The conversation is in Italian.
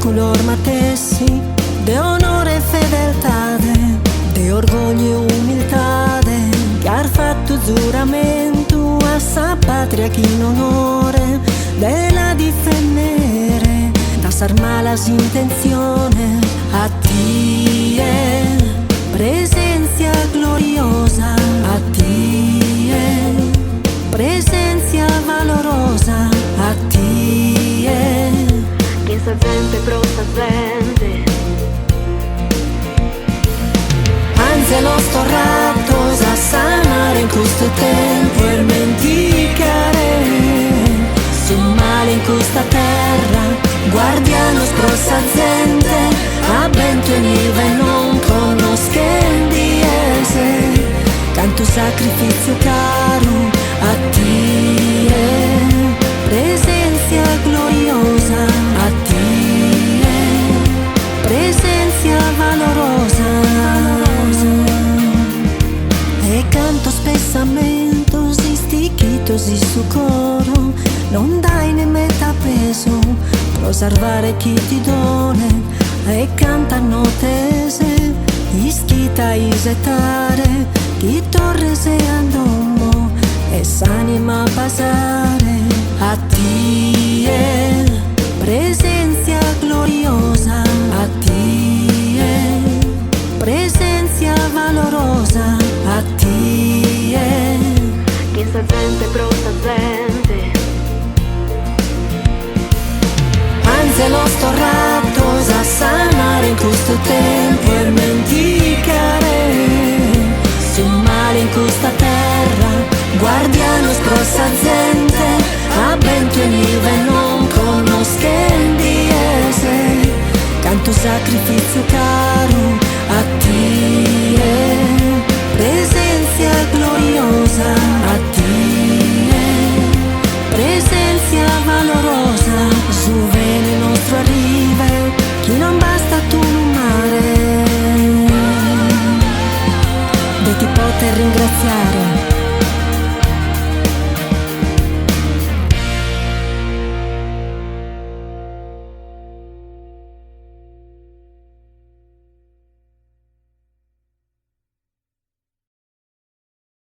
color matessi, de onore e fedeltade, de orgoglio e umiltade, che ha fatto giuramento a sa patria che in onore della difendere, da sar malas intenzione a tie, presencia gloriosa a tie, presencia valorosa a tie, che sa gente prosta gente. Anzi lo sto ratto a sanare in questo tempo e menticare su male in questa terra, guardiano sprossa gente a bento e nive non conosken diese, canto sacrificio caro a tie, presencia gloriosa a tie, presencia valorosa. E canto spessamentos stichitos di su coro, non dai ne metta peso pro salvare chi ti dona, e canta notese ischita isetare chi torre se andomo e s'anima pasare a tie, presencia gloriosa a tie, presencia valorosa a tie, che sa gente prosta gente. Anzi lo sto ratto a sanare in questo tempo e menticare su male in questa terra, guardiano sprossa gente a bento e nive non conosken diese, canto sacrificio caro a tie, presencia gloriosa a tie, presencia valorosa, su vene nostro arrive, chi non basta tu non mare, de ti poter ringraziare.